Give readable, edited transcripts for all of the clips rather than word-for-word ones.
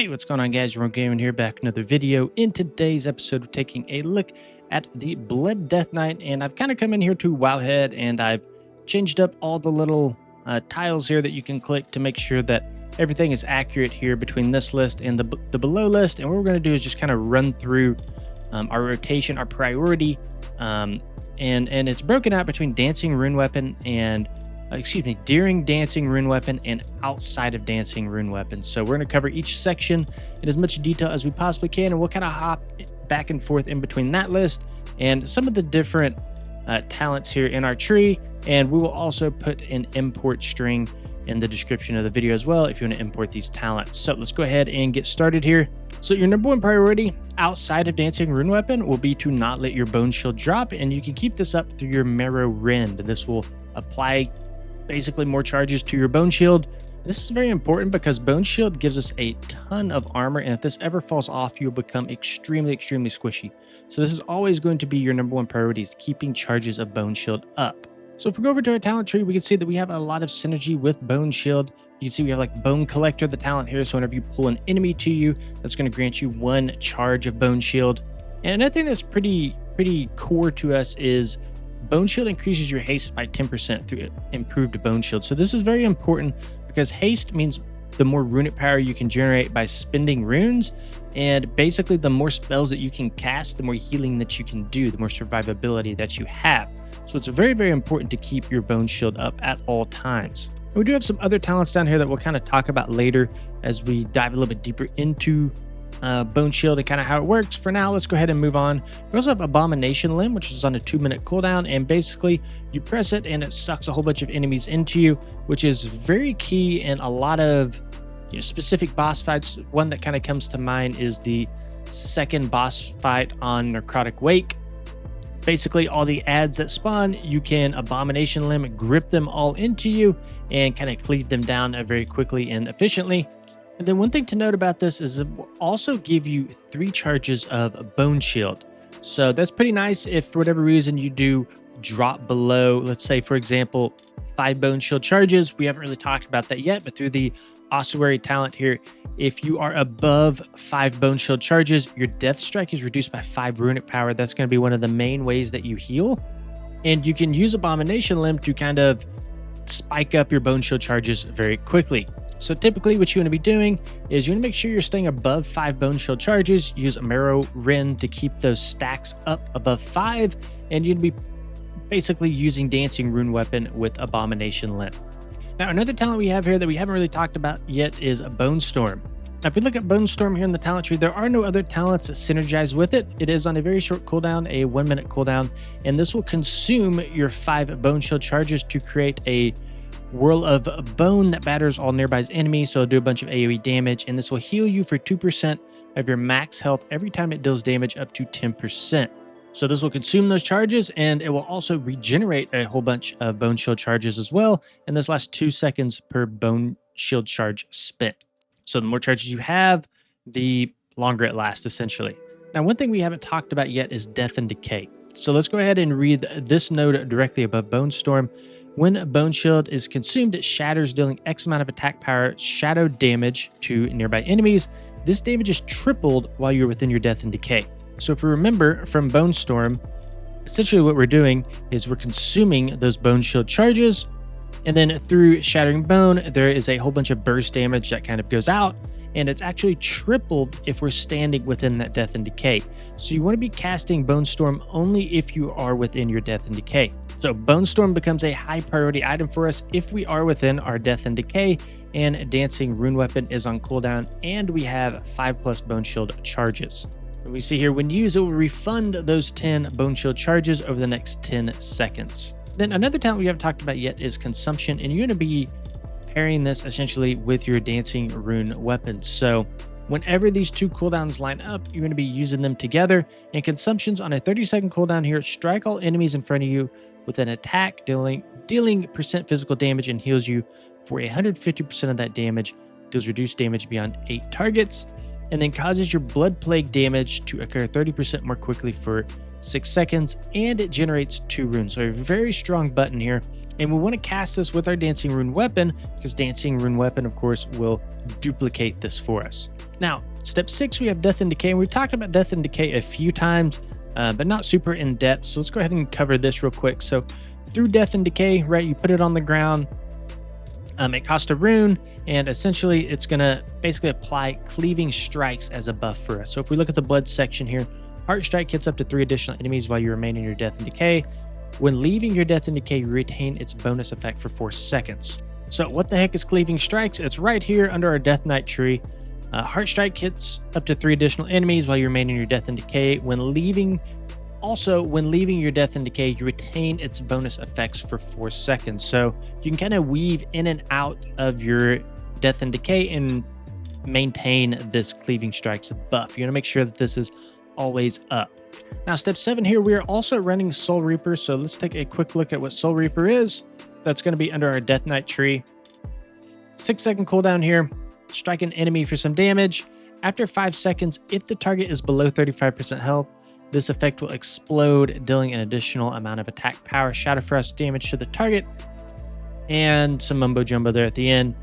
Hey, what's going on, guys? Rune Gaming here, back with another video. In today's episode, we're taking a look at the Blood Death Knight, and I've kind of come in here to Wowhead, and I've changed up all the little tiles here that you can click to make sure that everything is accurate here between this list and the below list. And what we're going to do is just kind of run through our rotation, our priority, and it's broken out between Dancing Rune Weapon and during Dancing Rune Weapon and outside of Dancing Rune Weapon. So we're going to cover each section in as much detail as we possibly can, and we'll kind of hop back and forth in between that list and some of the different talents here in our tree. And we will also put an import string in the description of the video as well if you want to import these talents. So let's go ahead and get started here. So your number one priority outside of Dancing Rune Weapon will be to not let your Bone Shield drop, and you can keep this up through your Marrow Rend. This will apply basically more charges to your Bone Shield. This is very important because Bone Shield gives us a ton of armor, and if this ever falls off, you'll become extremely squishy. So this is always going to be your number one priority, is keeping charges of Bone Shield up. So if we go over to our talent tree, we can see that we have a lot of synergy with Bone Shield. You can see we have like Bone Collector, the talent here, so whenever you pull an enemy to you, that's going to grant you 1 charge of Bone Shield. And another thing that's pretty core to us is Bone Shield increases your haste by 10% through improved Bone Shield. So this is very important because haste means the more runic power you can generate by spending runes, and basically the more spells that you can cast, the more healing that you can do, the more survivability that you have. So it's very important to keep your Bone Shield up at all times. And we do have some other talents down here that we'll kind of talk about later as we dive a little bit deeper into Bone Shield and kind of how it works. For now, let's go ahead and move on. We also have Abomination Limb, which is on a 2-minute cooldown, and basically you press it and it sucks a whole bunch of enemies into you, which is very key in a lot of specific boss fights. One that kind of comes to mind is the second boss fight on Necrotic Wake. Basically, all the adds that spawn, you can Abomination Limb, grip them all into you, and kind of cleave them down very quickly and efficiently. And then one thing to note about this is it will also give you 3 charges of Bone Shield. So that's pretty nice if for whatever reason you do drop below, let's say for example, 5 Bone Shield charges. We haven't really talked about that yet, but through the Ossuary talent here, if you are above 5 Bone Shield charges, your Death Strike is reduced by 5 runic power. That's going to be one of the main ways that you heal. And you can use Abomination Limb to kind of spike up your Bone Shield charges very quickly. So typically what you want to be doing is you want to make sure you're staying above 5 Bone Shield charges. Use a Marrow Rend to keep those stacks up above 5, and you'd be basically using Dancing Rune Weapon with Abomination Limb. Now another talent we have here that we haven't really talked about yet is Bone Storm. Now if we look at Bone Storm here in the talent tree, there are no other talents that synergize with it. It is on a very short cooldown, a 1-minute cooldown, and this will consume your 5 Bone Shield charges to create a Whirl of Bone that batters all nearby enemies, so it'll do a bunch of AoE damage, and this will heal you for 2% of your max health every time it deals damage up to 10%. So this will consume those charges, and it will also regenerate a whole bunch of Bone Shield charges as well, and this lasts 2 seconds per Bone Shield charge spent. So the more charges you have, the longer it lasts, essentially. Now one thing we haven't talked about yet is Death and Decay. So let's go ahead and read this node directly above Bone Storm. When Bone Shield is consumed, it shatters, dealing X amount of attack power shadow damage to nearby enemies. This damage is tripled while you're within your Death and Decay. So if you remember from Bone Storm, essentially what we're doing is we're consuming those Bone Shield charges, and then through Shattering Bone, there is a whole bunch of burst damage that kind of goes out, and it's actually tripled if we're standing within that Death and Decay. So you want to be casting Bone Storm only if you are within your Death and Decay. So Bone Storm becomes a high priority item for us if we are within our Death and Decay, and Dancing Rune Weapon is on cooldown, and we have 5+ Bone Shield charges. And we see here when used, it will refund those 10 Bone Shield charges over the next 10 seconds. Then another talent we haven't talked about yet is Consumption, and you're going to be pairing this essentially with your Dancing Rune Weapon. So whenever these 2 cooldowns line up, you're going to be using them together. And Consumption's on a 30-second cooldown here. Strike all enemies in front of you with an attack, dealing percent physical damage, and heals you for 150% of that damage. Deals reduced damage beyond 8 targets, and then causes your Blood Plague damage to occur 30% more quickly for 6 seconds, and it generates 2 runes. So a very strong button here. And we want to cast this with our Dancing Rune weapon because Dancing Rune weapon, of course, will duplicate this for us. Now, step 6, we have Death and Decay. And we've talked about Death and Decay a few times, but not super in depth. So let's go ahead and cover this real quick. So through Death and Decay, right, you put it on the ground. It costs a rune, and essentially it's going to basically apply cleaving strikes as a buff for us. So if we look at the blood section here, Heart Strike hits up to 3 additional enemies while you remain in your Death and Decay. When leaving your Death and Decay, you retain its bonus effect for 4 seconds. So what the heck is Cleaving Strikes? It's right here under our Death Knight tree. Heart Strike hits up to 3 additional enemies while you remain in your Death and Decay. When leaving your Death and Decay, you retain its bonus effects for 4 seconds. So you can kind of weave in and out of your Death and Decay and maintain this Cleaving Strikes buff. You want to make sure that this is always up. Now, step 7 here, we are also running Soul Reaper. So let's take a quick look at what Soul Reaper is. That's going to be under our Death Knight tree. 6-second cooldown here. Strike an enemy for some damage. After 5 seconds, if the target is below 35% health, this effect will explode, dealing an additional amount of attack power, shatter thrust damage to the target, and some mumbo jumbo there at the end.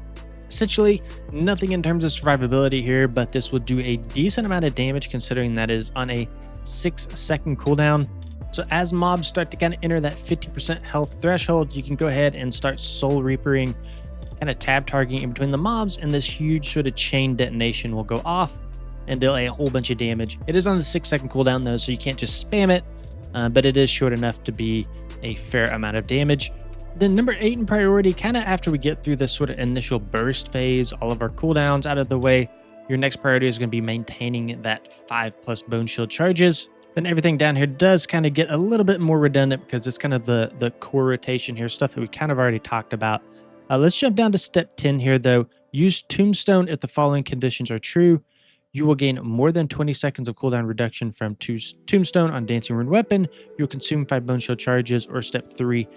Essentially, nothing in terms of survivability here, but this will do a decent amount of damage considering that is on a 6-second cooldown. So as mobs start to kind of enter that 50% health threshold, you can go ahead and start Soul Reapering, kind of tab targeting in between the mobs, and this huge sort of chain detonation will go off and deal a whole bunch of damage. It is on the 6-second cooldown though, so you can't just spam it, but it is short enough to be a fair amount of damage. Then number 8 in priority, kind of after we get through this sort of initial burst phase, all of our cooldowns out of the way, your next priority is going to be maintaining that 5+ bone shield charges. Then everything down here does kind of get a little bit more redundant because it's kind of the core rotation here, stuff that we kind of already talked about. Let's jump down to step 10 here though. Use Tombstone if the following conditions are true. You will gain more than 20 seconds of cooldown reduction from Tombstone on Dancing Rune weapon. You'll consume 5 bone shield charges. Or step 3,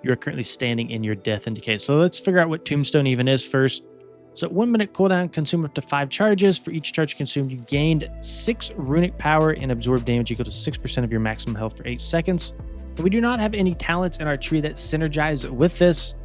you are currently standing in your Death and Decay. So let's figure out what Tombstone even is first. So 1 minute cooldown, consume up to 5 charges. For each charge consumed, you gained 6 runic power and absorb damage equal to 6% of your maximum health for 8 seconds. And we do not have any talents in our tree that synergize with this,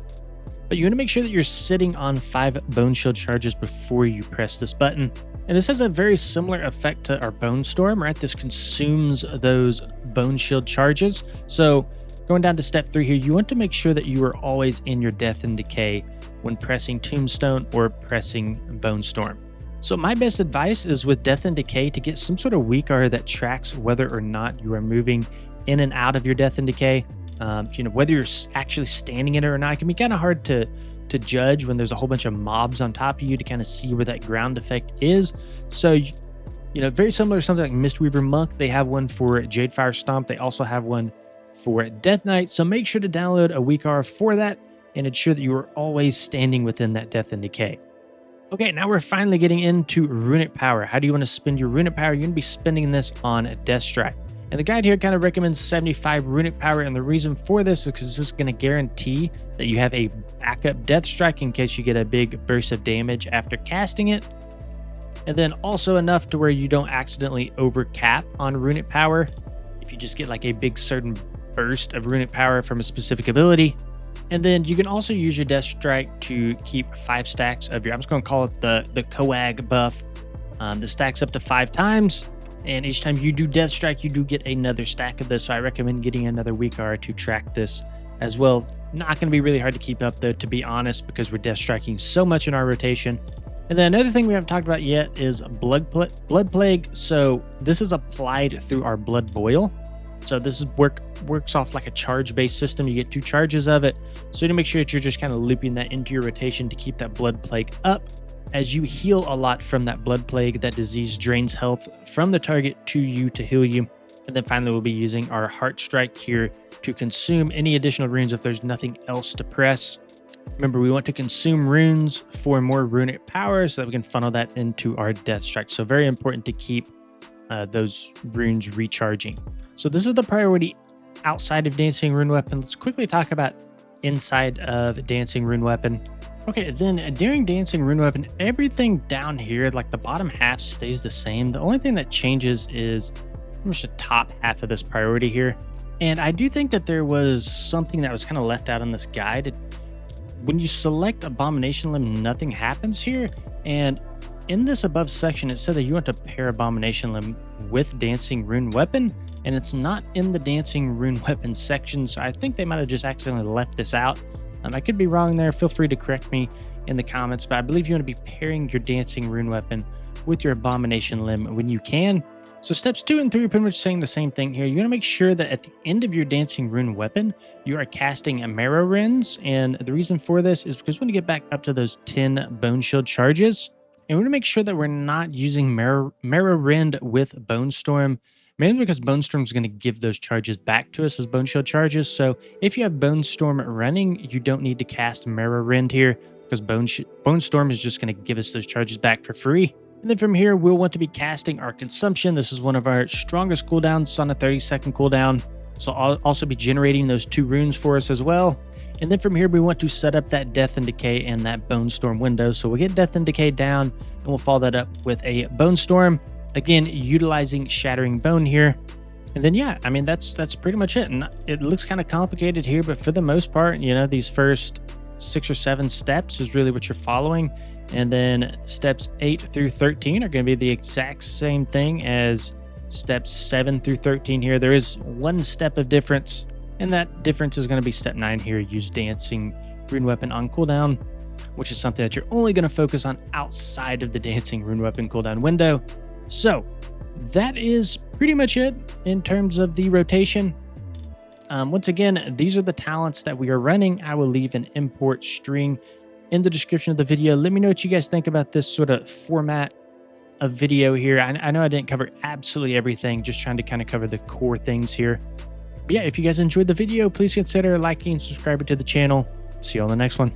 but you want to make sure that you're sitting on 5 bone shield charges before you press this button. And this has a very similar effect to our Bone Storm, right? This consumes those bone shield charges. So going down to step 3 here, you want to make sure that you are always in your Death and Decay when pressing Tombstone or pressing Bone Storm. So my best advice is with Death and Decay to get some sort of weak aura that tracks whether or not you are moving in and out of your Death and Decay. Whether you're actually standing in it or not, it can be kind of hard to judge when there's a whole bunch of mobs on top of you to kind of see where that ground effect is. So, very similar to something like Mistweaver Monk. They have one for Jadefire Stomp. They also have one for Death Knight. So make sure to download a weak aura for that and ensure that you are always standing within that Death and Decay. Okay, now we're finally getting into runic power. How do you want to spend your runic power? You're going to be spending this on Death Strike. And the guide here kind of recommends 75 runic power, and the reason for this is because this is going to guarantee that you have a backup Death Strike in case you get a big burst of damage after casting it. And then also enough to where you don't accidentally overcap on runic power if you just get like a big certain burst of runic power from a specific ability. And then you can also use your Death Strike to keep 5 stacks of your, I'm just going to call it the Coag buff. The stacks up to 5 times. And each time you do Death Strike, you do get another stack of this. So I recommend getting another weak aura to track this as well. Not going to be really hard to keep up though, to be honest, because we're Death Striking so much in our rotation. And then another thing we haven't talked about yet is Blood Plague. So this is applied through our Blood Boil. So this is works off like a charge-based system. You get 2 charges of it. So you need to make sure that you're just kind of looping that into your rotation to keep that Blood Plague up. As you heal a lot from that Blood Plague, that disease drains health from the target to you to heal you. And then finally, we'll be using our Heart Strike here to consume any additional runes if there's nothing else to press. Remember, we want to consume runes for more runic power so that we can funnel that into our Death Strike. So very important to keep those runes recharging. So this is the priority outside of Dancing Rune Weapon. Let's quickly talk about inside of Dancing Rune Weapon. Okay, then during Dancing Rune Weapon, everything down here, like the bottom half, stays the same. The only thing that changes is pretty much the top half of this priority here. And I do think that there was something that was kind of left out on this guide. When you select Abomination Limb, nothing happens here. And in this above section, it said that you want to pair Abomination Limb with Dancing Rune Weapon, and it's not in the Dancing Rune Weapon section, so I think they might have just accidentally left this out. I could be wrong there. Feel free to correct me in the comments, but I believe you want to be pairing your Dancing Rune Weapon with your Abomination Limb when you can. So steps 2 and 3 are pretty much saying the same thing here. You want to make sure that at the end of your Dancing Rune Weapon, you are casting a Marrow Runes, and the reason for this is because we want to get back up to those 10 Bone Shield charges, and we want to make sure that we're not using Marrow Rend with Bone Storm, mainly because Bone Storm is going to give those charges back to us as Bone Shield charges. So if you have Bone Storm running, you don't need to cast Marrow Rend here, because Bone Storm is just going to give us those charges back for free. And then from here, we'll want to be casting our Consumption. This is one of our strongest cooldowns on a 30-second cooldown. So I'll also be generating those 2 runes for us as well. And then from here, we want to set up that Death and Decay and that Bone Storm window. So we'll get Death and Decay down, and we'll follow that up with a Bone Storm. Again, utilizing Shattering Bone here. And then, yeah, I mean, that's pretty much it. And it looks kind of complicated here, but for the most part, you know, these first 6 or 7 steps is really what you're following. And then steps 8 through 13 are going to be the exact same thing as steps 7 through 13 here. There is 1 step of difference, and that difference is going to be step 9 here. Use Dancing Rune Weapon on cooldown, which is something that you're only going to focus on outside of the Dancing Rune Weapon cooldown window. So that is pretty much it in terms of the rotation. Once again, these are the talents that we are running. I will leave an import string in the description of the video. Let me know what you guys think about this sort of format of video here. I know I didn't cover absolutely everything, just trying to kind of cover the core things here. But yeah, if you guys enjoyed the video, please consider liking and subscribing to the channel. See you on the next one.